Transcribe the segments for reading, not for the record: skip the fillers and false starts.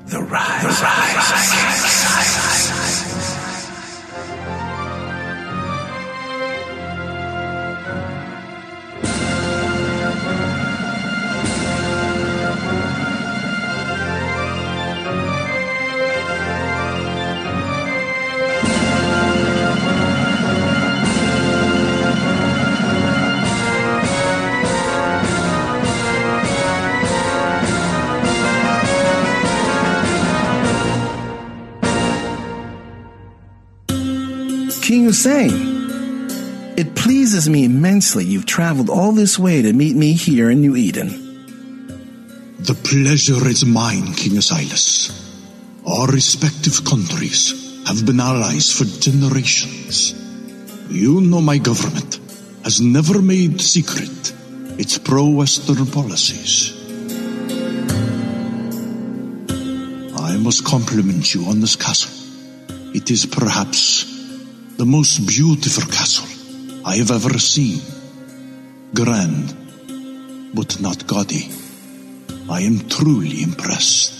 The Rise. King Hussein, it pleases me immensely you've traveled all this way to meet me here in New Eden. The pleasure is mine, King Asilas. Our respective countries have been allies for generations. You know my government has never made secret its pro-Western policies. I must compliment you on this castle. It is perhaps the most beautiful castle I have ever seen. Grand, but not gaudy. I am truly impressed.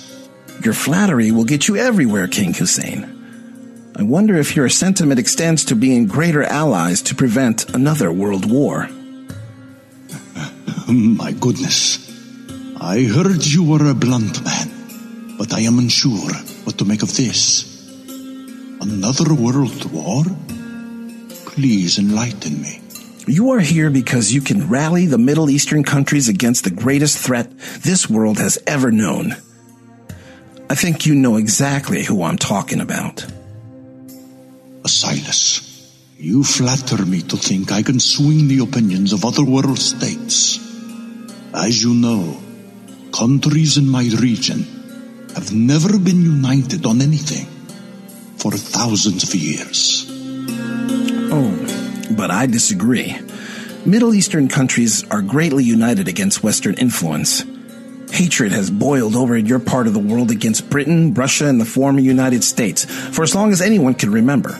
Your flattery will get you everywhere, King Hussein. I wonder if your sentiment extends to being greater allies to prevent another world war. My goodness. I heard you were a blunt man, but I am unsure what to make of this. Another world war? Please enlighten me. You are here because you can rally the Middle Eastern countries against the greatest threat this world has ever known. I think you know exactly who I'm talking about. Asilas, you flatter me to think I can swing the opinions of other world states. As you know, countries in my region have never been united on anything for thousands of years. Oh, but I disagree. Middle Eastern countries are greatly united against Western influence. Hatred has boiled over in your part of the world against Britain, Russia, and the former United States for as long as anyone can remember.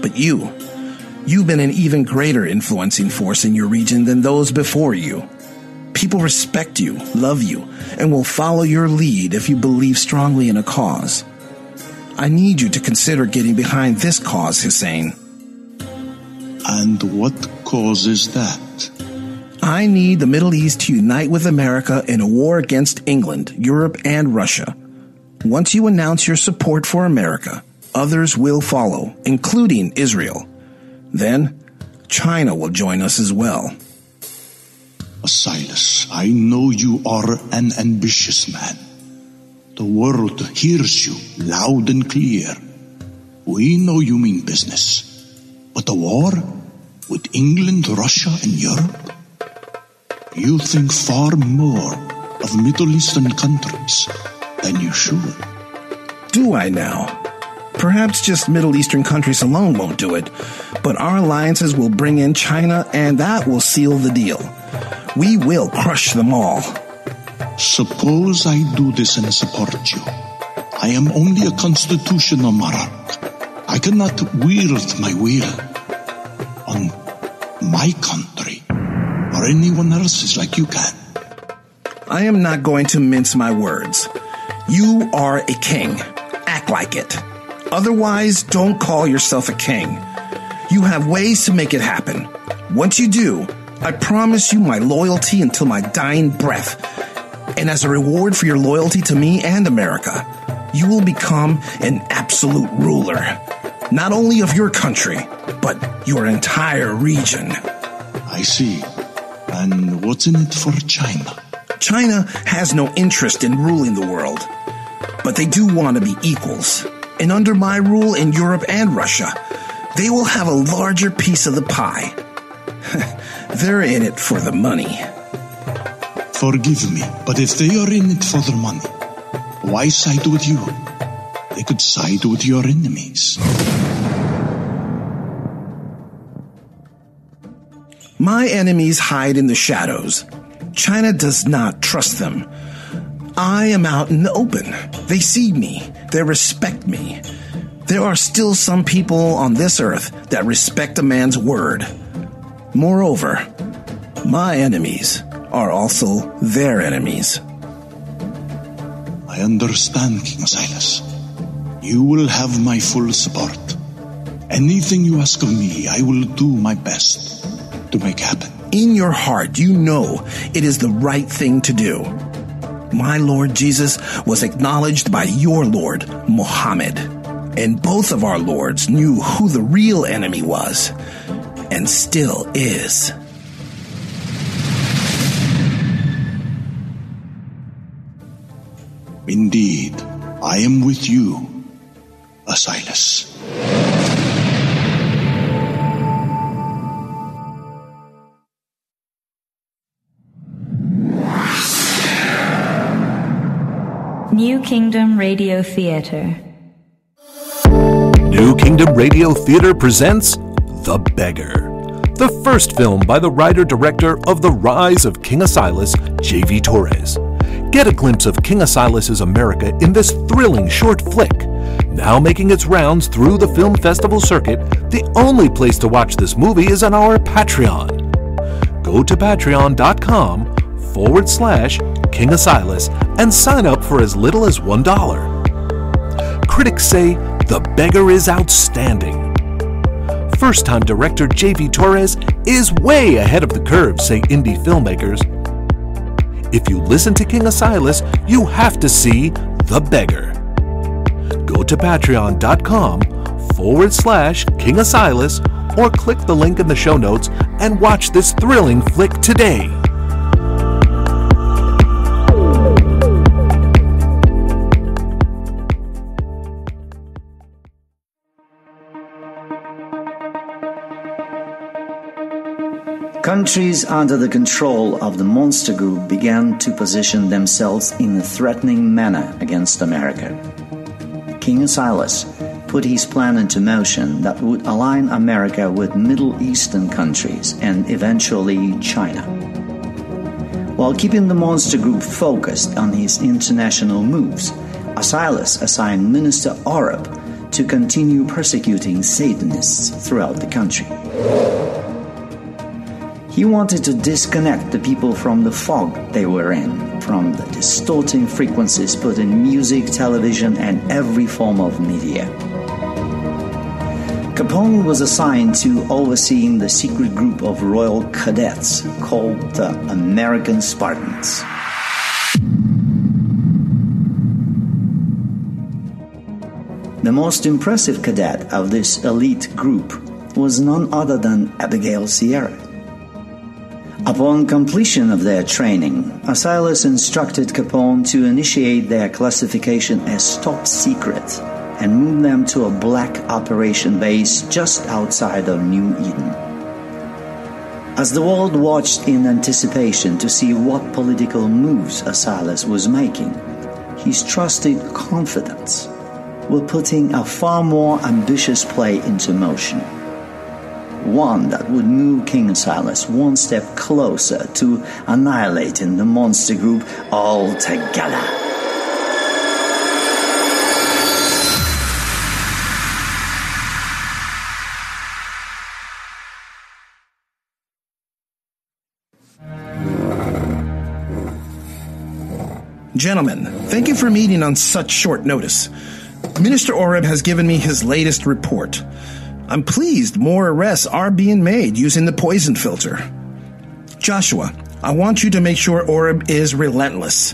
But you've been an even greater influencing force in your region than those before you. People respect you, love you, and will follow your lead if you believe strongly in a cause. I need you to consider getting behind this cause, Hussein. And what cause is that? I need the Middle East to unite with America in a war against England, Europe, and Russia. Once you announce your support for America, others will follow, including Israel. Then, China will join us as well. Asilas, I know you are an ambitious man. The world hears you loud and clear. We know you mean business. But a war with England, Russia, and Europe? You think far more of Middle Eastern countries than you should. Do I now? Perhaps just Middle Eastern countries alone won't do it, but our alliances will bring in China, and that will seal the deal. We will crush them all. Suppose I do this and support you. I am only a constitutional monarch. I cannot wield my will on my country or anyone else's like you can. I am not going to mince my words. You are a king. Act like it. Otherwise, don't call yourself a king. You have ways to make it happen. Once you do, I promise you my loyalty until my dying breath. And as a reward for your loyalty to me and America, you will become an absolute ruler. Not only of your country, but your entire region. I see. And what's in it for China? China has no interest in ruling the world, but they do want to be equals. And under my rule in Europe and Russia, they will have a larger piece of the pie. They're in it for the money. Forgive me, but if they are in it for the money, why side with you? They could side with your enemies. My enemies hide in the shadows. China does not trust them. I am out in the open. They see me. They respect me. There are still some people on this earth that respect a man's word. Moreover, my enemies are also their enemies. I understand, King Silas. You will have my full support. Anything you ask of me, I will do my best to make happen. In your heart, you know it is the right thing to do. My Lord Jesus was acknowledged by your Lord, Muhammad. And both of our lords knew who the real enemy was, and still is. Indeed, I am with you, Silas. New Kingdom Radio Theater. New Kingdom Radio Theater presents The Beggar, the first film by the writer-director of The Rise of King Asilas, JV&x. Get a glimpse of King Asilas' America in this thrilling short flick. Now making its rounds through the film festival circuit, the only place to watch this movie is on our Patreon. Go to patreon.com/King Asilas and sign up for as little as $1. Critics say The Beggar is outstanding. First-time director JV&x is way ahead of the curve, say indie filmmakers. If you listen to King Asilas, you have to see The Beggar. Go to patreon.com/King Asilas or click the link in the show notes and watch this thrilling flick today. Countries under the control of the monster group began to position themselves in a threatening manner against America. King Asilas put his plan into motion that would align America with Middle Eastern countries and eventually China. While keeping the monster group focused on his international moves, Asilas assigned Minister Oreb to continue persecuting Satanists throughout the country. He wanted to disconnect the people from the fog they were in, from the distorting frequencies put in music, television, and every form of media. Capone was assigned to overseeing the secret group of royal cadets called the American Spartans. The most impressive cadet of this elite group was none other than Abigail Sierra. Upon completion of their training, Asilas instructed Capone to initiate their classification as top secret and move them to a black operation base just outside of New Eden. As the world watched in anticipation to see what political moves Asilas was making, his trusted confidants were putting a far more ambitious play into motion. One that would move King Asilas one step closer to annihilating the monster group altogether. Gentlemen, thank you for meeting on such short notice. Minister Oreb has given me his latest report. I'm pleased more arrests are being made using the poison filter. Joshua, I want you to make sure Oreb is relentless.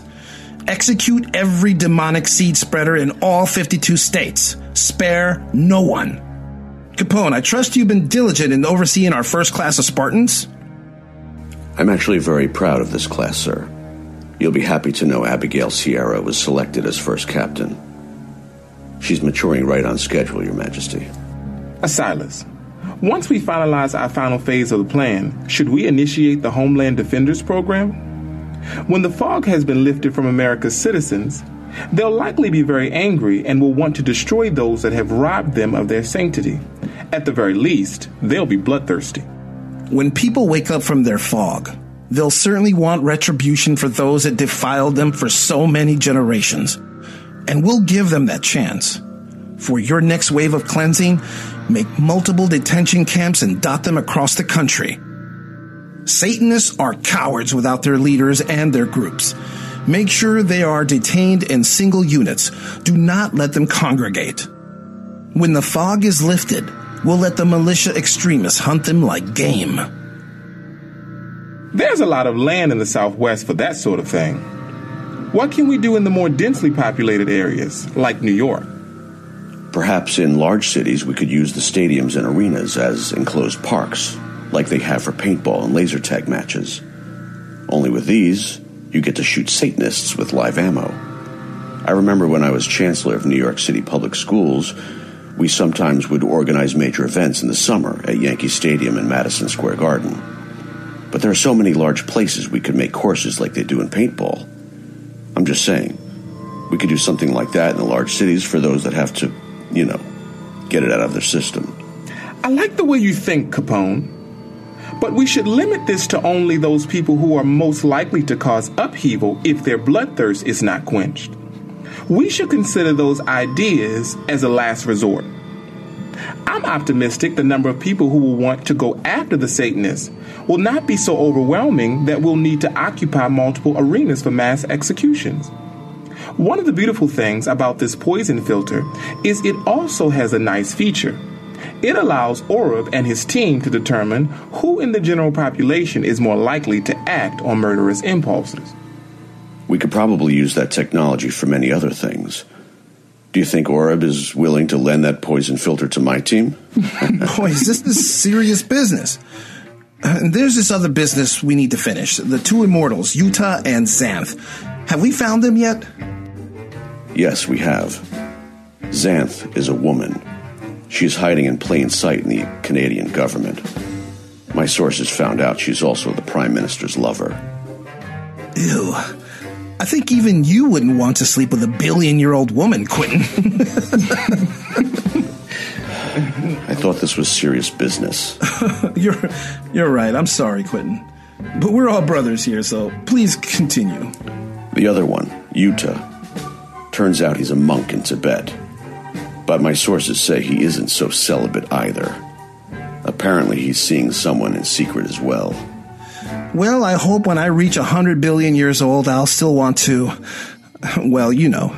Execute every demonic seed spreader in all 52 states. Spare no one. Capone, I trust you've been diligent in overseeing our first class of Spartans? I'm actually very proud of this class, sir. You'll be happy to know Abigail Sierra was selected as first captain. She's maturing right on schedule, Your Majesty. Asilas, once we finalize our final phase of the plan, should we initiate the Homeland Defenders program? When the fog has been lifted from America's citizens, they'll likely be very angry and will want to destroy those that have robbed them of their sanctity. At the very least, they'll be bloodthirsty. When people wake up from their fog, they'll certainly want retribution for those that defiled them for so many generations. And we'll give them that chance. For your next wave of cleansing, make multiple detention camps and dot them across the country. Satanists are cowards without their leaders and their groups. Make sure they are detained in single units. Do not let them congregate. When the fog is lifted, we'll let the militia extremists hunt them like game. There's a lot of land in the Southwest for that sort of thing. What can we do in the more densely populated areas, like New York? Perhaps in large cities we could use the stadiums and arenas as enclosed parks, like they have for paintball and laser tag matches. Only with these, you get to shoot Satanists with live ammo. I remember when I was chancellor of New York City Public Schools, we sometimes would organize major events in the summer at Yankee Stadium and Madison Square Garden. But there are so many large places we could make courses like they do in paintball. I'm just saying, we could do something like that in the large cities for those that have to, get it out of their system. I like the way you think, Capone. But we should limit this to only those people who are most likely to cause upheaval if their bloodthirst is not quenched. We should consider those ideas as a last resort. I'm optimistic the number of people who will want to go after the Satanists will not be so overwhelming that we'll need to occupy multiple arenas for mass executions. One of the beautiful things about this poison filter is it also has a nice feature. It allows Orub and his team to determine who in the general population is more likely to act on murderous impulses. We could probably use that technology for many other things. Do you think Orub is willing to lend that poison filter to my team? Boys, this is serious business. There's this other business we need to finish. The two immortals, Utah and Xanth. Have we found them yet? Yes, we have. Xanth is a woman. She's hiding in plain sight in the Canadian government. My sources found out she's also the Prime Minister's lover. Ew. I think even you wouldn't want to sleep with a billion-year-old woman, Quentin. I thought this was serious business. You're right. I'm sorry, Quentin. But we're all brothers here, so please continue. The other one, Utah. Turns out he's a monk in Tibet. But my sources say he isn't so celibate either. Apparently he's seeing someone in secret as well. Well, I hope when I reach 100 billion years old, I'll still want to... Well, you know.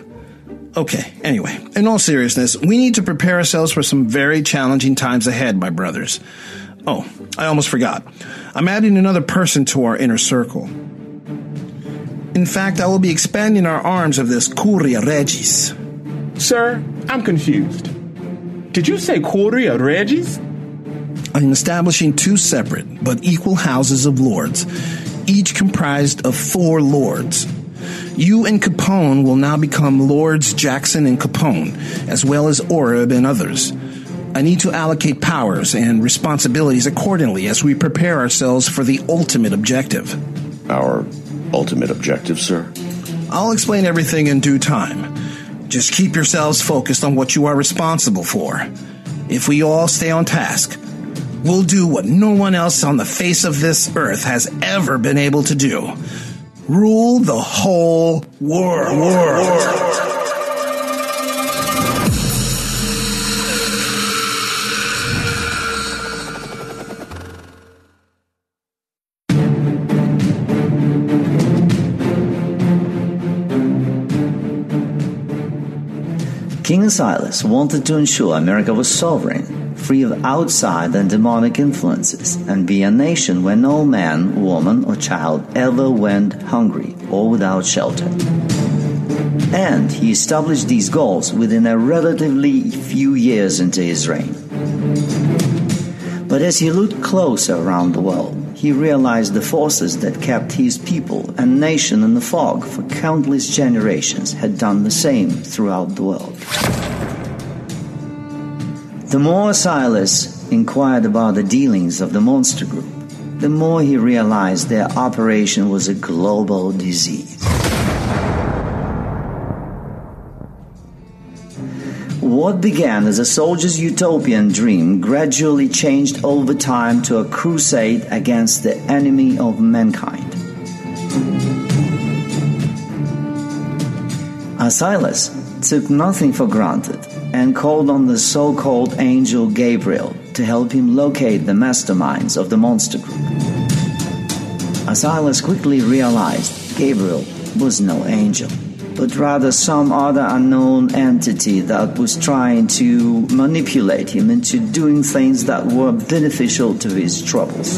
Okay, anyway, in all seriousness, we need to prepare ourselves for some very challenging times ahead, my brothers. Oh, I almost forgot. I'm adding another person to our inner circle. In fact, I will be expanding our arms of this Curia Regis. Sir, I'm confused. Did you say Curia Regis? I'm establishing two separate but equal houses of lords, each comprised of 4 lords. You and Capone will now become Lords Jackson and Capone, as well as Orub and others. I need to allocate powers and responsibilities accordingly as we prepare ourselves for the ultimate objective. Our ultimate objective, sir? I'll explain everything in due time. Just keep yourselves focused on what you are responsible for. If we all stay on task, we'll do what no one else on the face of this earth has ever been able to do. Rule the whole world. King Silas wanted to ensure America was sovereign, free of outside and demonic influences, and be a nation where no man, woman, or child ever went hungry or without shelter. And he established these goals within a relatively few years into his reign. But as he looked closer around the world, he realized the forces that kept his people and nation in the fog for countless generations had done the same throughout the world. The more Silas inquired about the dealings of the monster group, the more he realized their operation was a global disease. What began as a soldier's utopian dream gradually changed over time to a crusade against the enemy of mankind. Silas took nothing for granted and called on the so-called angel Gabriel to help him locate the masterminds of the monster group. Silas quickly realized Gabriel was no angel, but rather some other unknown entity that was trying to manipulate him into doing things that were beneficial to his troubles.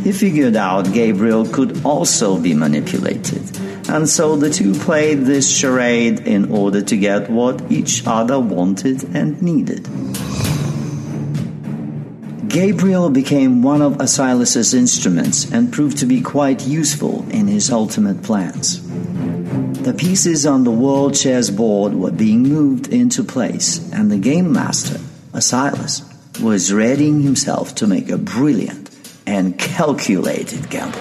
He figured out Gabriel could also be manipulated, and so the two played this charade in order to get what each other wanted and needed. Gabriel became one of Asilus's instruments and proved to be quite useful in his ultimate plans. The pieces on the world chessboard were being moved into place, and the game master, Asilus, was readying himself to make a brilliant and calculated gamble.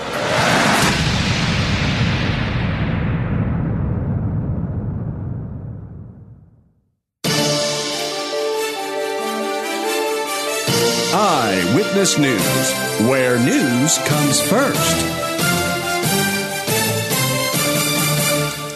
Eyewitness News, where news comes first.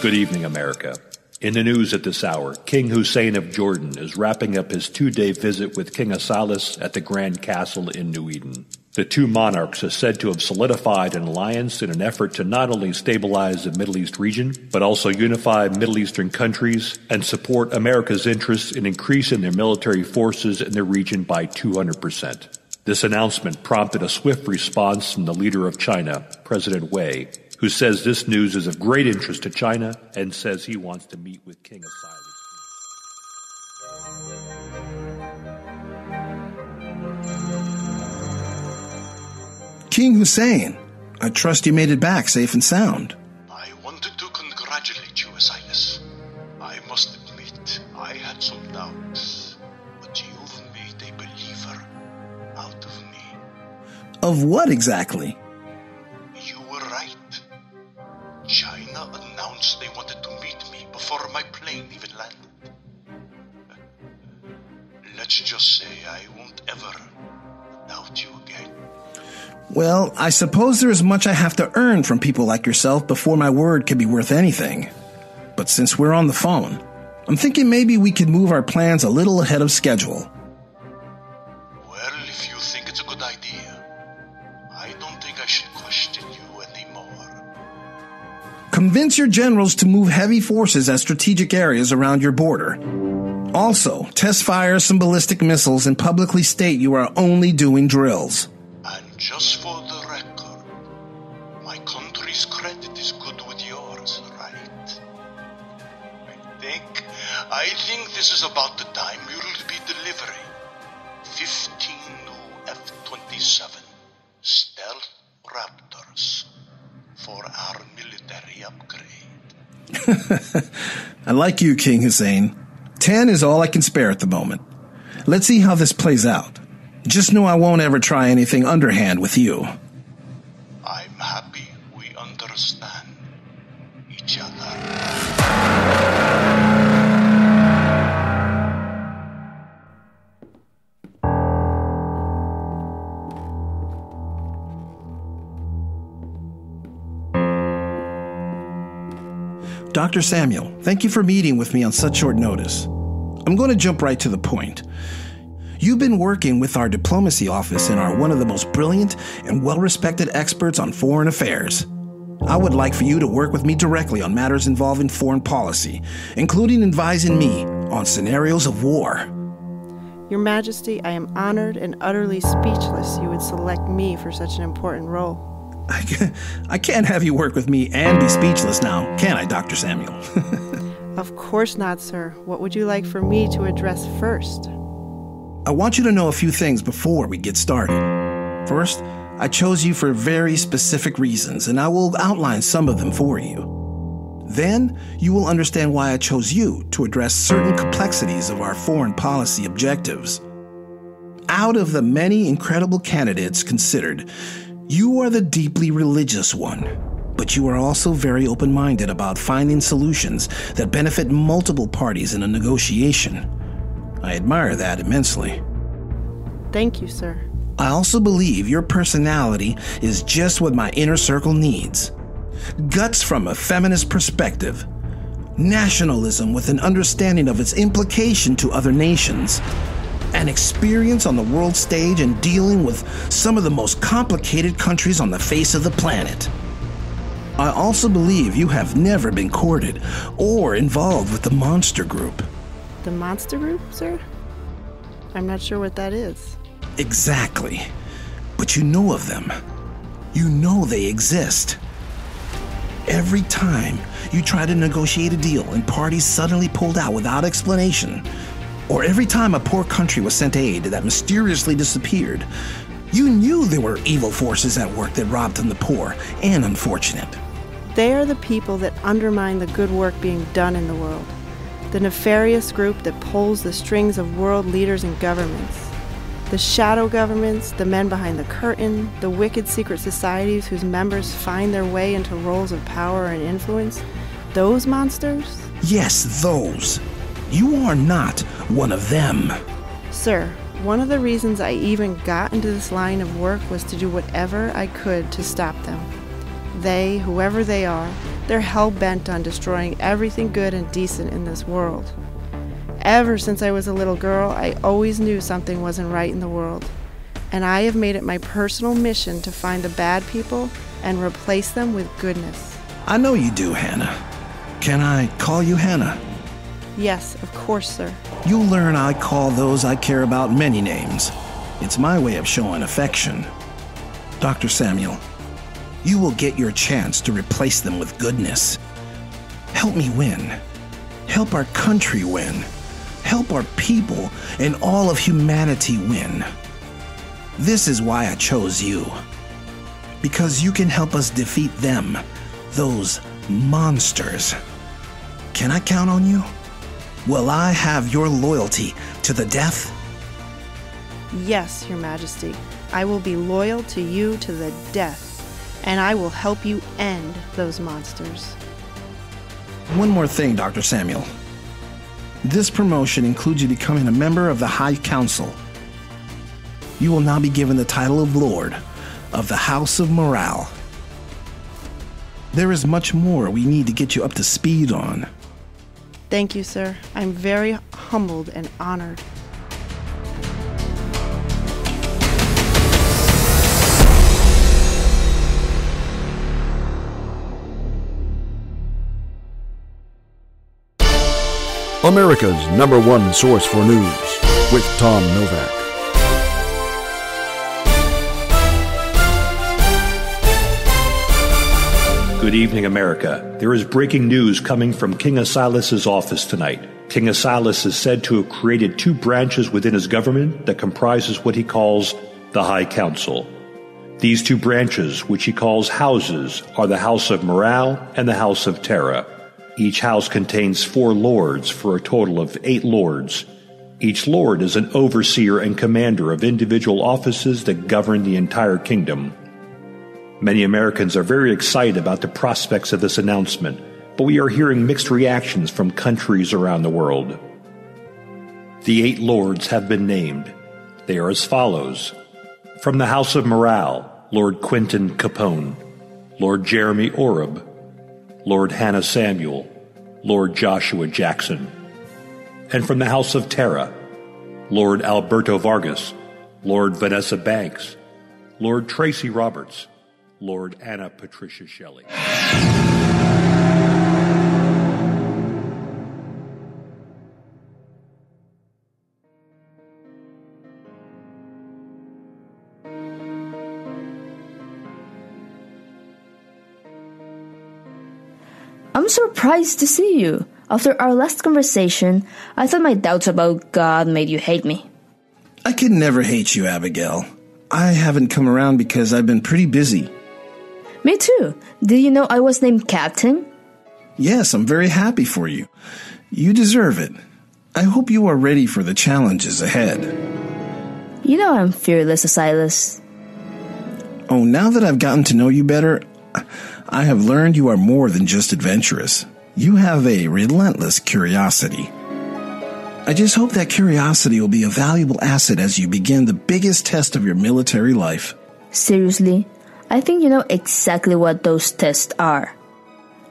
Good evening, America. In the news at this hour, King Hussein of Jordan is wrapping up his 2-day visit with King Asilus at the Grand Castle in New Eden. The two monarchs are said to have solidified an alliance in an effort to not only stabilize the Middle East region, but also unify Middle Eastern countries and support America's interests in increasing their military forces in the region by 200%. This announcement prompted a swift response from the leader of China, President Wei, who says this news is of great interest to China and says he wants to meet with King Asilus. King Hussein, I trust you made it back safe and sound. I wanted to congratulate you, Asilus. I must admit, I had some doubts, but you've made a believer out of me. Of what exactly? You were right. China announced they wanted to meet me before my plane even landed. Let's just say I won't ever doubt you again. Well, I suppose there is much I have to earn from people like yourself before my word can be worth anything. But since we're on the phone, I'm thinking maybe we could move our plans a little ahead of schedule. Well, if you think it's a good idea, I don't think I should question you anymore. Convince your generals to move heavy forces at strategic areas around your border. Also, test fire some ballistic missiles and publicly state you are only doing drills. And just for the record, my country's credit is good with yours, right? I think this is about the time you'll be delivering 15 new F-27 stealth Raptors for our military upgrade. I like you, King Hussein. 10 is all I can spare at the moment. Let's see how this plays out. Just know I won't ever try anything underhand with you. I'm happy we understand each other. Dr. Samuel, thank you for meeting with me on such short notice. I'm going to jump right to the point. You've been working with our diplomacy office and are one of the most brilliant and well-respected experts on foreign affairs. I would like for you to work with me directly on matters involving foreign policy, including advising me on scenarios of war. Your Majesty, I am honored and utterly speechless you would select me for such an important role. I can't have you work with me and be speechless now, can I, Dr. Samuel? Of course not, sir. What would you like for me to address first? I want you to know a few things before we get started. First, I chose you for very specific reasons, and I will outline some of them for you. Then, you will understand why I chose you to address certain complexities of our foreign policy objectives. Out of the many incredible candidates considered, you are the deeply religious one, but you are also very open-minded about finding solutions that benefit multiple parties in a negotiation. I admire that immensely. Thank you, sir. I also believe your personality is just what my inner circle needs. Guts from a feminist perspective, nationalism with an understanding of its implication to other nations, and experience on the world stage and dealing with some of the most complicated countries on the face of the planet. I also believe you have never been courted or involved with the monster group. The monster group, sir? I'm not sure what that is. Exactly. But you know of them. You know they exist. Every time you try to negotiate a deal and parties suddenly pulled out without explanation, or every time a poor country was sent aid that mysteriously disappeared, you knew there were evil forces at work that robbed from the poor and unfortunate. They are the people that undermine the good work being done in the world. The nefarious group that pulls the strings of world leaders and governments. The shadow governments, the men behind the curtain, the wicked secret societies whose members find their way into roles of power and influence. Those monsters? Yes, those. You are not one of them. Sir, one of the reasons I even got into this line of work was to do whatever I could to stop them. They, whoever they are, they're hell-bent on destroying everything good and decent in this world. Ever since I was a little girl, I always knew something wasn't right in the world. And I have made it my personal mission to find the bad people and replace them with goodness. I know you do, Hannah. Can I call you Hannah? Yes, of course, sir. You'll learn I call those I care about many names. It's my way of showing affection. Dr. Samuel, you will get your chance to replace them with goodness. Help me win. Help our country win. Help our people and all of humanity win. This is why I chose you. Because you can help us defeat them, those monsters. Can I count on you? Will I have your loyalty to the death? Yes, Your Majesty. I will be loyal to you to the death, and I will help you end those monsters. One more thing, Dr. Samuel. This promotion includes you becoming a member of the High Council. You will now be given the title of Lord of the House of Morale. There is much more we need to get you up to speed on. Thank you, sir. I'm very humbled and honored. America's #1 source for news, with Tom Novak. Good evening, America. There is breaking news coming from King Asilas' office tonight. King Asilas is said to have created 2 branches within his government that comprises what he calls the High Council. These 2 branches, which he calls houses, are the House of Morale and the House of Terra. Each house contains 4 lords for a total of 8 lords. Each lord is an overseer and commander of individual offices that govern the entire kingdom. Many Americans are very excited about the prospects of this announcement, but we are hearing mixed reactions from countries around the world. The 8 lords have been named. They are as follows. From the House of Morale, Lord Quentin Capone, Lord Jeremy Oreb, Lord Hannah Samuel, Lord Joshua Jackson. And from the House of Terra, Lord Alberto Vargas, Lord Vanessa Banks, Lord Tracy Roberts, Lord Anna Patricia Shelley. I'm surprised to see you. After our last conversation, I thought my doubts about God made you hate me. I could never hate you, Abigail. I haven't come around because I've been pretty busy. Me too. Did you know I was named Captain? Yes, I'm very happy for you. You deserve it. I hope you are ready for the challenges ahead. You know I'm fearless, Asilas. Oh, now that I've gotten to know you better, I have learned you are more than just adventurous. You have a relentless curiosity. I just hope that curiosity will be a valuable asset as you begin the biggest test of your military life. Seriously? I think you know exactly what those tests are.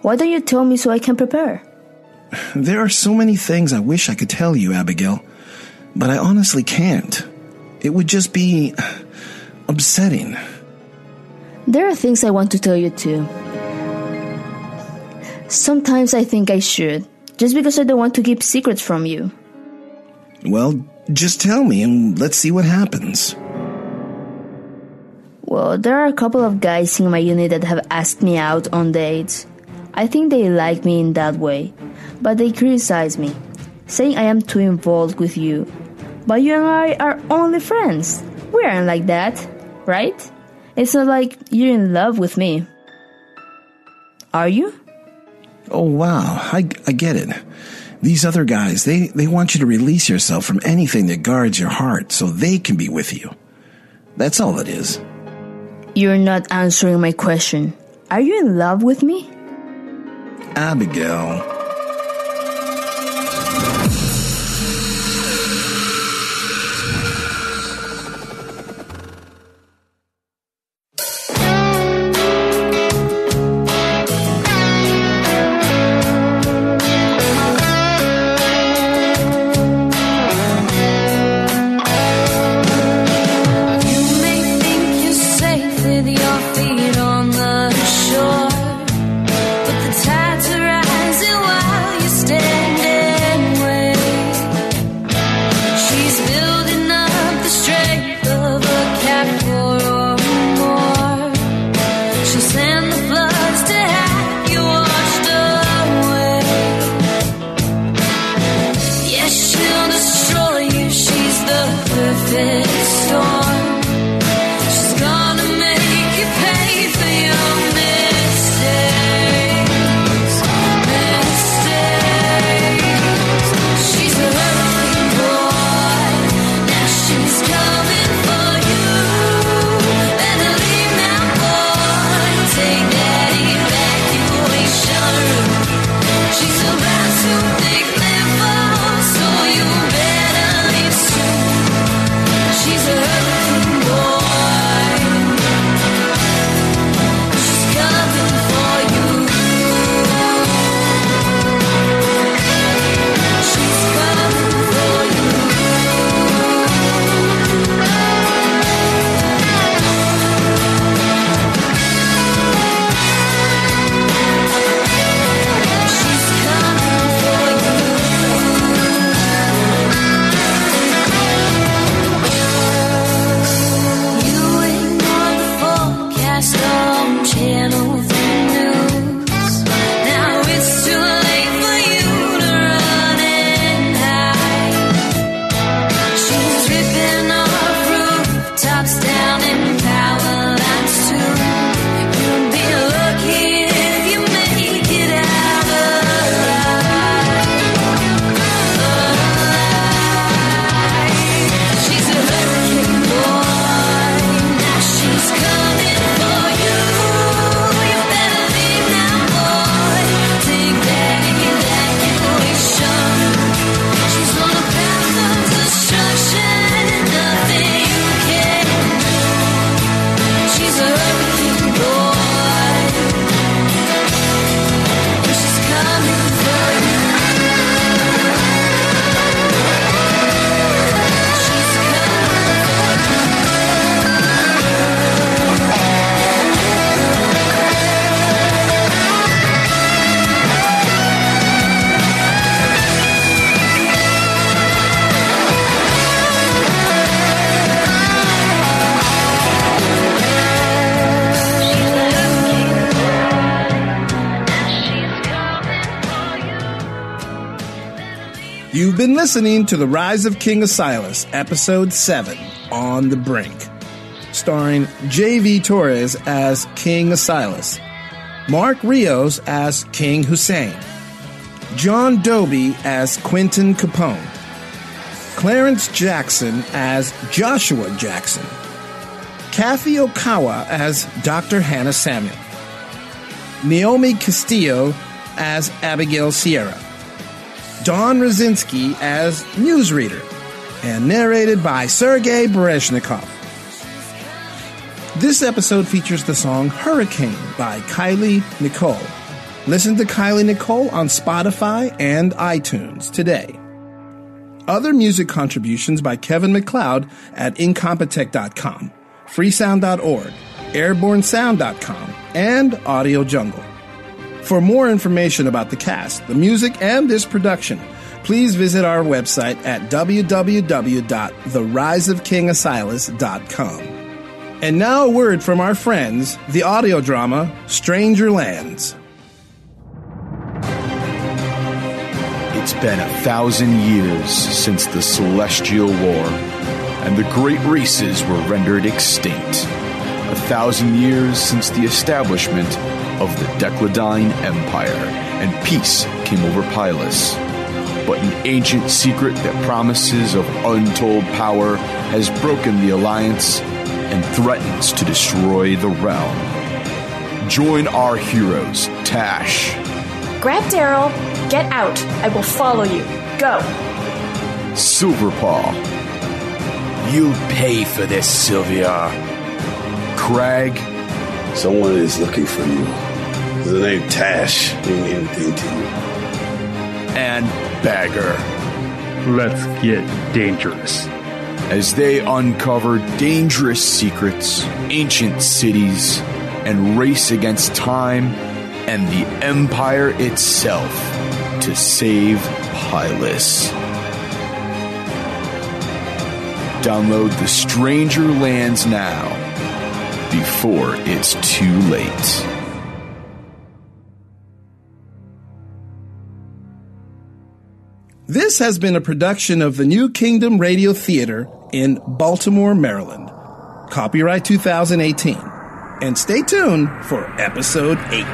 Why don't you tell me so I can prepare? There are so many things I wish I could tell you, Abigail, but I honestly can't. It would just be upsetting. There are things I want to tell you too. Sometimes I think I should, just because I don't want to keep secrets from you. Well, just tell me and let's see what happens. Well, there are a couple of guys in my unit that have asked me out on dates. I think they like me in that way, but they criticize me, saying I am too involved with you. But you and I are only friends. We aren't like that, right? It's not like you're in love with me. Are you? Oh, wow. I get it. These other guys, they want you to release yourself from anything that guards your heart so they can be with you. That's all it is. You're not answering my question. Are you in love with me? Abigail. You've been listening to The Rise of King Asilas, Episode 7, On the Brink, starring JV&x as King Asilas, Mark Rios as King Hussein, John Dobie as Quentin Capone, Clarence Jackson as Joshua Jackson, Kathy Okawa as Dr. Hannah Samuel, Naomi Castillo as Abigail Sierra, Don Rosinski as newsreader, and narrated by Sergei Berezhnikov. This episode features the song Hurricane by Kylie Nicole. Listen to Kylie Nicole on Spotify and iTunes today. Other music contributions by Kevin MacLeod at Incompetech.com, freesound.org, airbornesound.com, and Audio Jungle. For more information about the cast, the music, and this production, please visit our website at www.theriseofkingasilas.com. And now a word from our friends, the audio drama Stranger Lands. It's been 1,000 years since the Celestial War, and the great races were rendered extinct. 1,000 years since the establishment of the Decladine Empire, and peace came over Pylus. But an ancient secret that promises of untold power has broken the alliance and threatens to destroy the realm. Join our heroes, Tash. Grab Daryl, get out. I will follow you. Go. Silverpaw. You'll pay for this, Sylvia. Crag. Someone is looking for you. The name Tash mean anything to you? And Bagger. Let's get dangerous. As they uncover dangerous secrets, ancient cities, and race against time and the Empire itself to save Pylus. Download The Stranger Lands now, before it's too late. This has been a production of the New Kingdom Radio Theater in Baltimore, Maryland. Copyright 2018. And stay tuned for Episode 8.